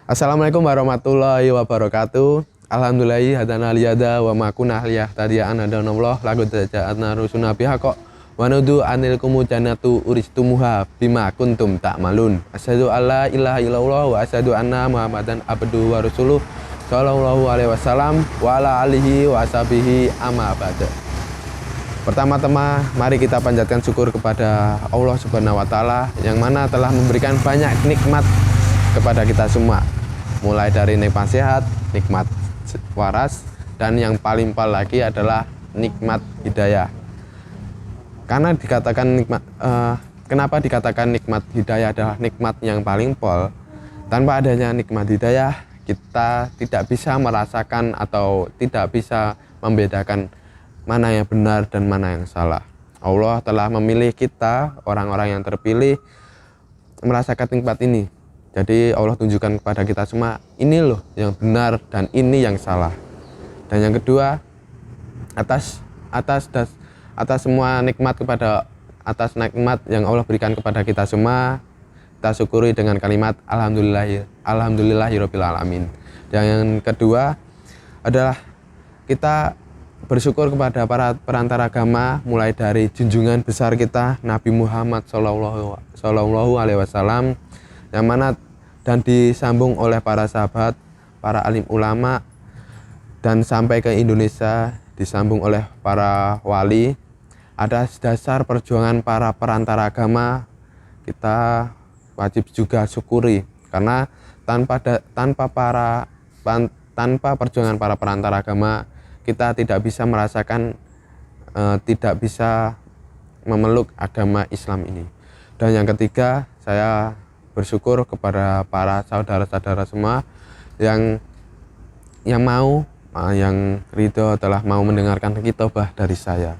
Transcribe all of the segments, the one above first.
Assalamualaikum warahmatullahi wabarakatuh. Alhamdulillahi hadana liyada wa makunah liyah tadiya'an adanallah lagu daja'atna rusuna bihaqo wa nudu anil kumu janatu uristumuha bima kuntum ta'malun. Asyhadu alla ilaha illallah wa asyhadu anna muhammadan abduhu wa rasuluh sallallahu alaihi wasallam wa ala alihi wa ashabihi amma ba'da. Pertama-tama mari kita panjatkan syukur kepada Allah Subhanahu wa taala yang mana telah memberikan banyak nikmat kepada kita semua. Mulai dari nikmat sehat, nikmat waras, dan yang paling lagi adalah nikmat hidayah. Karena dikatakan nikmat, kenapa dikatakan nikmat hidayah adalah nikmat yang paling pol? Tanpa adanya nikmat hidayah, kita tidak bisa merasakan atau tidak bisa membedakan mana yang benar dan mana yang salah. Allah telah memilih kita, orang-orang yang terpilih, merasakan nikmat ini. Jadi Allah tunjukkan kepada kita semua, ini loh yang benar dan ini yang salah. Dan yang kedua, atas semua nikmat yang Allah berikan kepada kita semua, kita syukuri dengan kalimat alhamdulillahirabbil alamin. Dan yang kedua adalah kita bersyukur kepada para perantara agama, mulai dari junjungan besar kita Nabi Muhammad Sallallahu Alaihi Wasallam, yang mana dan disambung oleh para sahabat, para alim ulama, dan sampai ke Indonesia disambung oleh para wali. Ada dasar perjuangan para perantara agama, kita wajib juga syukuri, karena tanpa perjuangan para perantara agama, kita tidak bisa merasakan, tidak bisa memeluk agama Islam ini. Dan yang ketiga, saya bersyukur kepada para saudara-saudara semua yang ridho telah mau mendengarkan khitbah dari saya.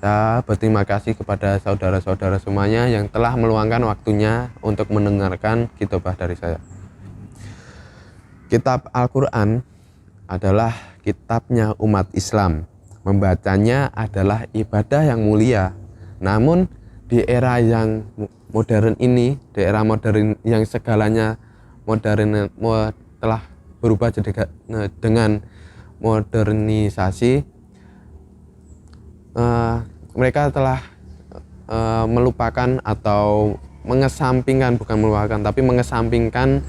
Saya berterima kasih kepada saudara-saudara semuanya yang telah meluangkan waktunya untuk mendengarkan khitbah dari saya. Kitab Al-Quran adalah kitabnya umat Islam. Membacanya adalah ibadah yang mulia. Namun di era yang modern ini, di era modern yang segalanya modern telah berubah dengan modernisasi, mereka telah melupakan atau mengesampingkan, bukan melupakan, tapi mengesampingkan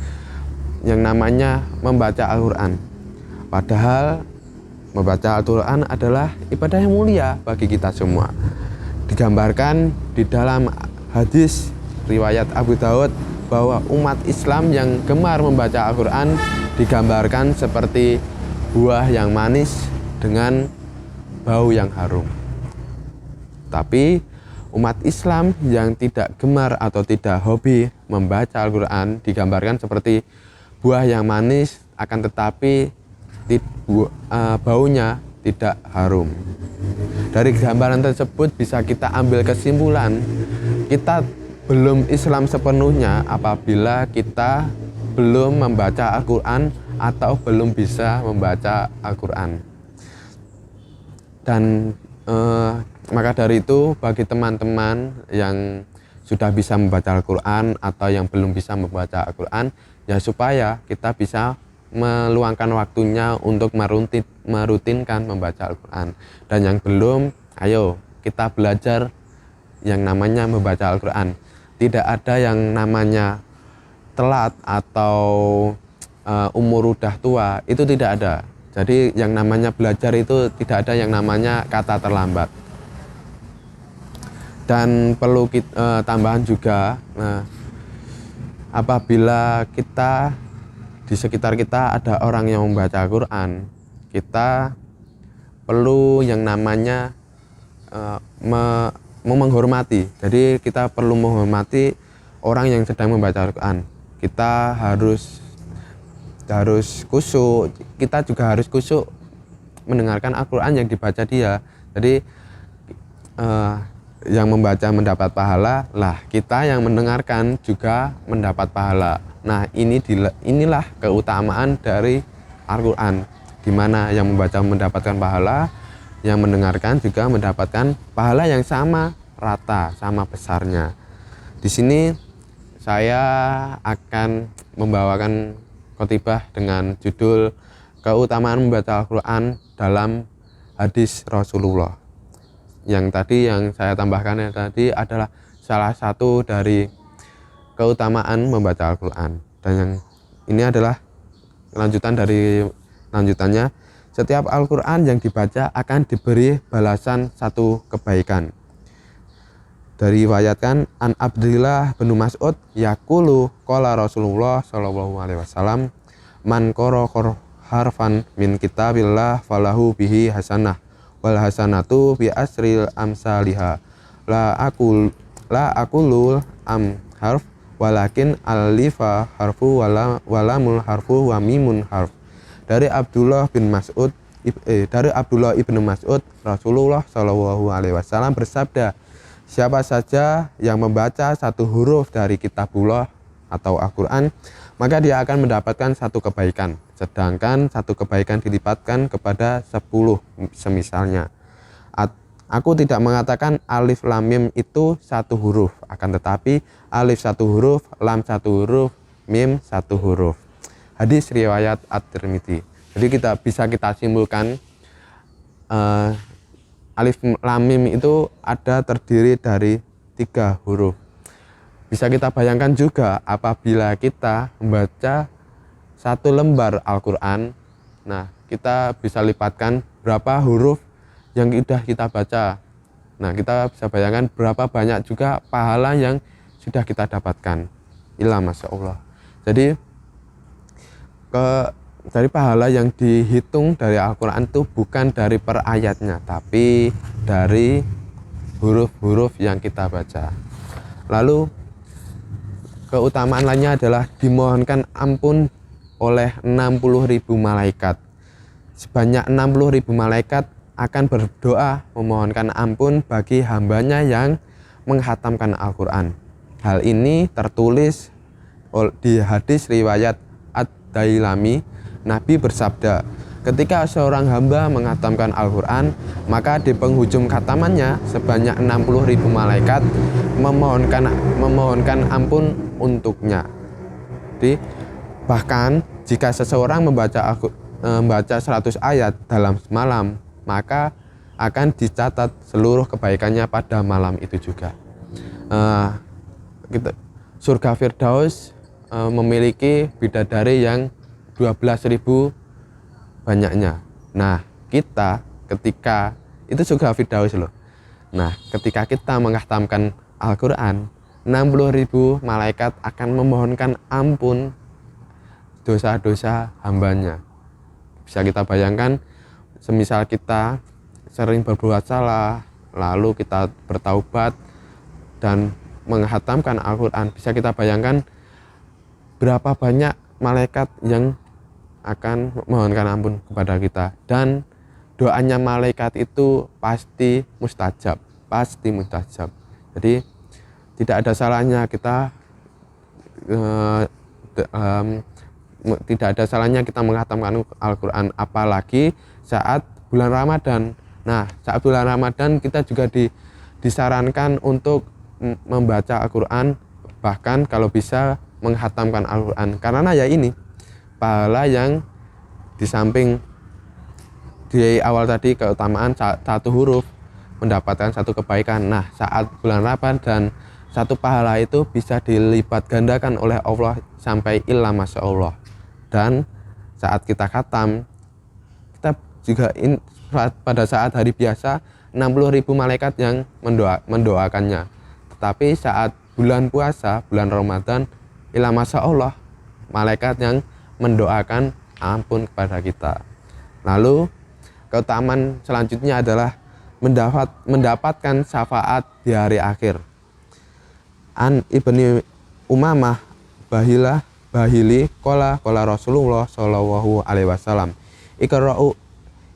yang namanya membaca Al-Quran. Padahal membaca Al-Quran adalah ibadah yang mulia bagi kita semua. Digambarkan di dalam hadis riwayat Abu Daud bahwa umat Islam yang gemar membaca Al-Quran digambarkan seperti buah yang manis dengan bau yang harum. Tapi umat Islam yang tidak gemar atau tidak hobi membaca Al-Quran digambarkan seperti buah yang manis akan tetapi baunya tidak harum. Dari gambaran tersebut bisa kita ambil kesimpulan, kita belum Islam sepenuhnya apabila kita belum membaca Al-Quran atau belum bisa membaca Al-Quran. Dan maka dari itu, bagi teman-teman yang sudah bisa membaca Al-Quran atau yang belum bisa membaca Al-Quran, ya supaya kita bisa meluangkan waktunya untuk merutinkan membaca Al-Quran. Dan yang belum, ayo kita belajar yang namanya membaca Al-Quran. Tidak ada yang namanya telat atau umur udah tua, itu tidak ada. Jadi yang namanya belajar itu tidak ada yang namanya kata terlambat. Dan perlu tambahan juga, apabila kita di sekitar kita ada orang yang membaca Al-Quran, kita perlu yang namanya menghormati. Jadi kita perlu menghormati orang yang sedang membaca Al-Quran. Kita harus khusyuk. Kita juga harus khusyuk mendengarkan Al-Quran yang dibaca dia. Jadi yang membaca mendapat pahala, lah kita yang mendengarkan juga mendapat pahala. Nah, inilah keutamaan dari Al-Quran, di mana yang membaca mendapatkan pahala, yang mendengarkan juga mendapatkan pahala yang sama rata, sama besarnya. Di sini saya akan membawakan khotibah dengan judul keutamaan membaca Al-Quran dalam hadis Rasulullah. Yang tadi yang saya tambahkan tadi adalah salah satu dari keutamaan membaca Al-Quran. Dan yang ini adalah lanjutannya. Setiap Al-Quran yang dibaca akan diberi balasan satu kebaikan. Diriwayatkan an Abdillah bin Mas'ud yaqulu qala Rasulullah sallallahu alaihi wasallam man qara harfan min kitabillah falahu bihi hasanah wal hasanatu bi asril amsalihha la aqulul am harf walakin alifa harfu walamul harfu wa mimun harf. Dari Abdullah ibnu Mas'ud, Rasulullah Shallallahu Alaihi Wasallam bersabda, siapa saja yang membaca satu huruf dari kitabullah atau Al-Quran, maka dia akan mendapatkan satu kebaikan, sedangkan satu kebaikan dilipatkan kepada 10 semisalnya. Aku tidak mengatakan alif lam mim itu satu huruf, akan tetapi alif satu huruf, lam satu huruf, mim satu huruf. Hadis riwayat At-Tirmidzi. Jadi bisa kita simpulkan alif lam mim itu terdiri dari 3 huruf. Bisa kita bayangkan juga apabila kita membaca satu lembar Al-Quran, nah kita bisa lipatkan berapa huruf yang sudah kita baca. Nah kita bisa bayangkan berapa banyak juga pahala yang sudah kita dapatkan. Masya Allah. Jadi dari pahala yang dihitung dari Al-Quran itu bukan dari per ayatnya, tapi dari huruf-huruf yang kita baca. Lalu keutamaan lainnya adalah dimohonkan ampun oleh 60.000 malaikat. Sebanyak 60.000 malaikat akan berdoa memohonkan ampun bagi hambanya yang menghatamkan Al-Quran. Hal ini tertulis di hadis riwayat Ad-Dailami. Nabi bersabda, ketika seorang hamba menghatamkan Al-Quran, maka di penghujung khatamannya sebanyak 60.000 malaikat memohonkan ampun untuknya. Jadi, bahkan jika seseorang membaca 100 ayat dalam semalam, maka akan dicatat seluruh kebaikannya pada malam itu juga. Surga Firdaus memiliki bidadari yang 12.000 banyaknya. Nah, kita ketika itu surga Firdaus loh. Nah, ketika kita menghatamkan Al-Quran, 60.000 malaikat akan memohonkan ampun dosa-dosa hambanya. Bisa kita bayangkan, semisal kita sering berbuat salah, lalu kita bertaubat dan menghatamkan Al-Quran, bisa kita bayangkan berapa banyak malaikat yang akan memohonkan ampun kepada kita, dan doanya malaikat itu pasti mustajab. Jadi tidak ada salahnya kita menghatamkan Al-Quran, apalagi saat bulan Ramadan. Nah, saat bulan Ramadan kita juga disarankan untuk membaca Al-Quran, bahkan kalau bisa menghatamkan Al-Quran, karena ya ini pahala yang di samping di awal tadi keutamaan satu huruf mendapatkan satu kebaikan. Nah, saat bulan Ramadan satu pahala itu bisa dilipat gandakan oleh Allah sampai masya Allah. Dan saat kita khatam, kita juga pada saat hari biasa 60.000 malaikat yang mendoakannya. Tetapi saat bulan puasa, bulan Ramadan, masya Allah, malaikat yang mendoakan ampun kepada kita. Lalu keutamaan selanjutnya adalah mendapatkan syafaat di hari akhir. An Ibni Umamah Bahili qala Rasulullah sallallahu alaihi wasallam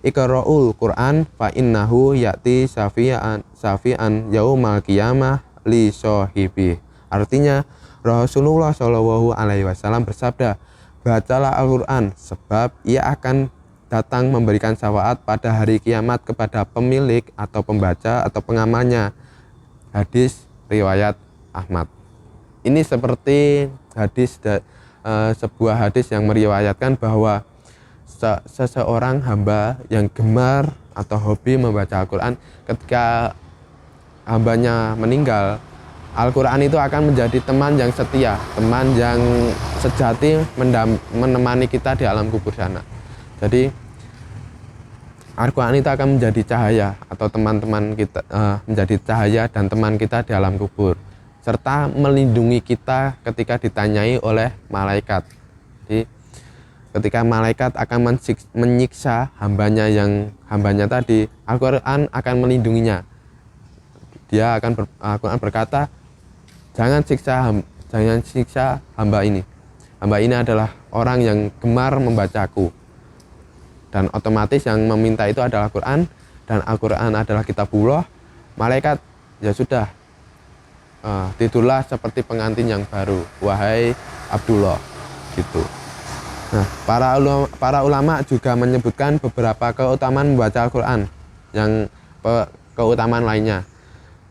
Iqra'ul Qur'an fa innahu ya'ti syafi'an yaumal qiyamah li sahibi. Artinya Rasulullah sallallahu alaihi wasallam bersabda, bacalah Al-Quran sebab ia akan datang memberikan syafaat pada hari kiamat kepada pemilik atau pembaca atau pengamalnya. Hadis riwayat Ahmad. Ini seperti hadis sebuah hadis yang meriwayatkan bahwa seseorang hamba yang gemar atau hobi membaca Al-Quran, ketika hambanya meninggal, Al-Quran itu akan menjadi teman yang setia, teman yang sejati menemani kita di alam kubur sana. Jadi Al-Quran itu akan menjadi cahaya atau teman-teman kita, menjadi cahaya dan teman kita di alam kubur, serta melindungi kita ketika ditanyai oleh malaikat. Jadi ketika malaikat akan menyiksa hambanya tadi, Al-Quran akan melindunginya. Al-Quran berkata, jangan siksa hamba ini. Hamba ini adalah orang yang gemar membacaku. Dan otomatis yang meminta itu adalah Al-Quran, dan Al-Quran adalah kitabullah. Malaikat, ya sudah, tidurlah seperti pengantin yang baru, wahai Abdullah, gitu. Nah, para ulama juga menyebutkan beberapa keutamaan membaca Al-Quran, yang keutamaan lainnya.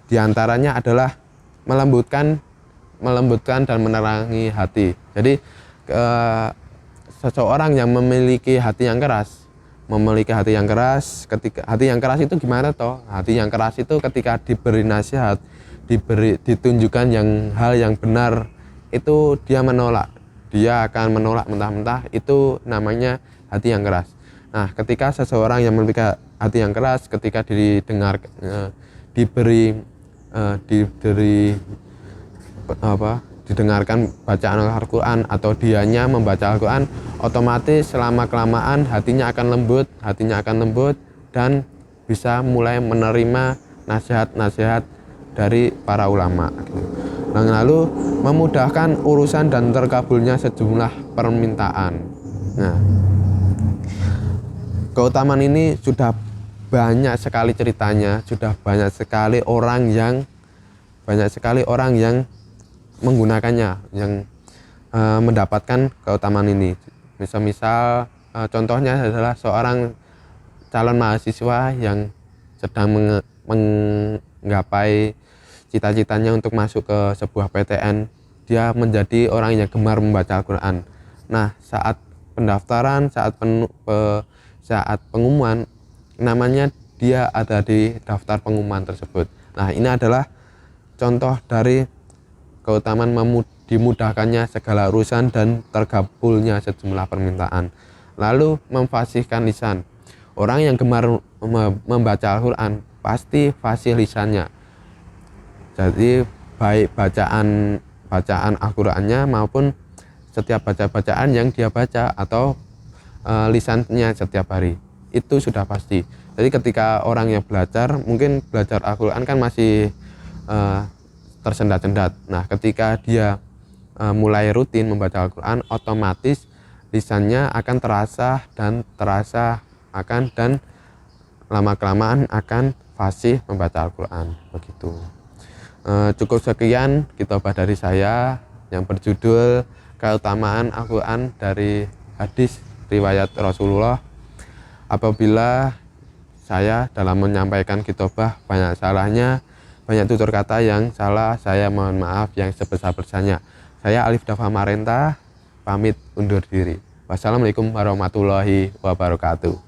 Di antaranya adalah melembutkan dan menerangi hati. Jadi seseorang yang memiliki hati yang keras, ketika hati yang keras itu gimana toh? Hati yang keras itu ketika diberi nasihat, ditunjukkan hal yang benar, itu dia menolak. Dia akan menolak mentah-mentah, itu namanya hati yang keras. Nah, ketika seseorang yang memiliki hati yang keras, ketika didengarkan bacaan Al-Quran atau dianya membaca Al-Quran, otomatis selama kelamaan hatinya akan lembut dan bisa mulai menerima nasihat-nasihat dari para ulama. Lalu memudahkan urusan dan terkabulnya sejumlah permintaan. Nah, keutamaan ini sudah banyak sekali ceritanya, sudah banyak sekali orang yang menggunakannya, yang mendapatkan keutamaan ini. Misal contohnya adalah seorang calon mahasiswa yang sedang menggapai cita-citanya untuk masuk ke sebuah PTN. Dia menjadi orang yang gemar membaca Al-Quran. Nah, saat pendaftaran, saat pengumuman, namanya dia ada di daftar pengumuman tersebut. Nah, ini adalah contoh dari keutamaan dimudahkannya segala urusan dan terkabulnya sejumlah permintaan. Lalu memfasihkan lisan. Orang yang gemar membaca Al-Quran pasti fasih lisannya. Jadi baik bacaan Al-Qurannya maupun setiap bacaan yang dia baca atau lisannya setiap hari, itu sudah pasti. Jadi ketika orang yang mungkin belajar Al-Quran kan masih tersendat-sendat. Nah, ketika dia mulai rutin membaca Al-Quran, otomatis lisannya akan terasa dan lama-kelamaan akan fasih membaca Al-Quran, begitu. Cukup sekian khotbah dari saya yang berjudul keutamaan Al-Quran dari hadis riwayat Rasulullah. Apabila saya dalam menyampaikan khotbah banyak salahnya, banyak tutur kata yang salah, saya mohon maaf yang sebesar-besarnya. Saya Alif Dafa Marenta, pamit undur diri. Wassalamualaikum warahmatullahi wabarakatuh.